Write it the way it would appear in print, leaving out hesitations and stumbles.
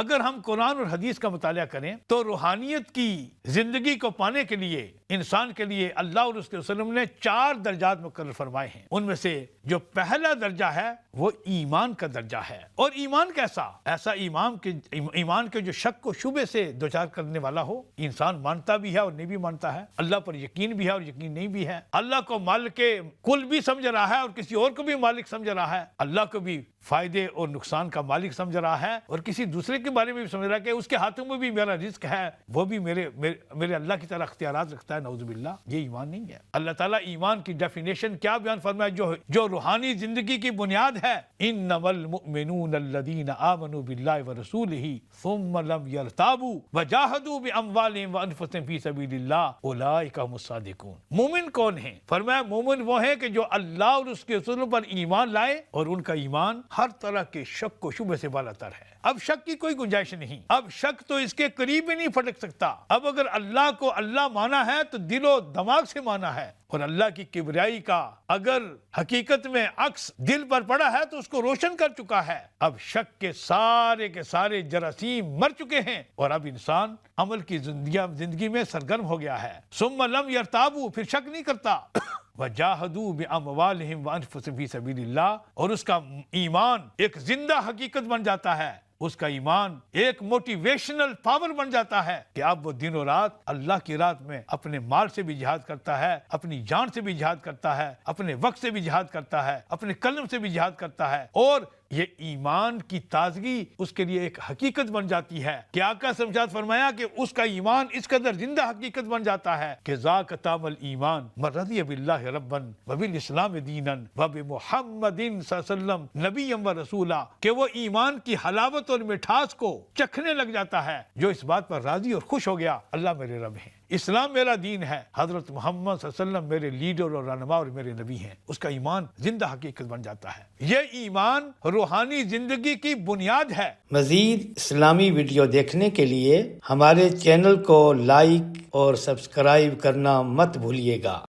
اگر ہم قرآن اور حدیث کا مطالعہ کریں تو روحانیت کی زندگی کو پانے کے لیے انسان کے لیے اللہ اور اس کے وسلم نے 4 درجات مقرر فرمائے ہیں. ان میں سے جو پہلا درجہ ہے وہ ایمان کا درجہ ہے. اور ایمان کیسا؟ ایسا ایمان کے جو شک و شبے سے دوچار کرنے والا ہو. انسان مانتا بھی ہے اور نہیں بھی مانتا ہے, اللہ پر یقین بھی ہے اور یقین نہیں بھی ہے, اللہ کو مالک کل بھی سمجھ رہا ہے اور کسی اور کو بھی مالک سمجھ رہا ہے, اللہ کو بھی فائدے اور نقصان کا مالک سمجھ رہا ہے اور کسی دوسرے کے بارے میں بھی سمجھ رہا ہے کہ اس کے ہاتھوں میں بھی میرا رزق ہے, وہ بھی میرے اللہ کی طرح اختیارات رکھتا ہے. نعوذ باللہ, یہ ایمان نہیں ہے. اللہ تعالیٰ ایمان کی ڈیفینیشن کیا بیان فرمایا جو روحانی زندگی کی بنیاد ہے؟ انما المؤمنون الذین آمنوا باللہ ورسولہ ثم لم یرتابوا وجاہدوا باموالہم وانفسہم فی سبیل اللہ اولئک هم الصادقون. مومن کون ہیں؟ فرمایا مومن وہ ہیں کہ جو اللہ اور اس کے رسولوں پر ایمان لائے اور ان کا ایمان ہر طرح کے شک و شبہ سے بالا تر ہے. اب شک کی کوئی گنجائش نہیں, اب شک تو اس کے قریب ہی نہیں پھٹک سکتا. اب اگر اللہ کو اللہ مانا ہے تو دل و دماغ سے مانا ہے, اور اللہ کی کبریائی کا اگر حقیقت میں عکس دل پر پڑا ہے تو اس کو روشن کر چکا ہے. اب شک کے سارے جراثیم مر چکے ہیں اور اب انسان عمل کی زندگی میں سرگرم ہو گیا ہے. ثم لم یرتابوا, پھر شک نہیں کرتا. وجاہدوا باموالہم وانفسہم فی سبیل اللہ, اور اس کا ایمان ایک زندہ حقیقت بن جاتا ہے. اس کا ایمان ایک موٹیویشنل پاور بن جاتا ہے کہ اب وہ دن و رات اللہ کی راہ میں اپنے مال سے بھی جہاد کرتا ہے, اپنی جان سے بھی جہاد کرتا ہے, اپنے وقت سے بھی جہاد کرتا ہے, اپنے قلم سے بھی جہاد کرتا ہے. اور یہ ایمان کی تازگی اس کے لیے ایک حقیقت بن جاتی ہے کہ آقا سمجھات فرمایا کہ اس کا ایمان اس قدر زندہ حقیقت بن جاتا ہے کہ ذاک طعم الایمان من رضی باللہ ربا وبالاسلام دینا وبمحمد صلی اللہ علیہ وسلم نبی و رسولا, کہ وہ ایمان کی حلاوت اور مٹھاس کو چکھنے لگ جاتا ہے جو اس بات پر راضی اور خوش ہو گیا اللہ میرے رب ہیں, اسلام میرا دین ہے, حضرت محمد صلی اللہ علیہ وسلم میرے لیڈر اور رہنما اور میرے نبی ہیں. اس کا ایمان زندہ حقیقت بن جاتا ہے. یہ ایمان روحانی زندگی کی بنیاد ہے. مزید اسلامی ویڈیو دیکھنے کے لیے ہمارے چینل کو لائک اور سبسکرائب کرنا مت بھولیے گا.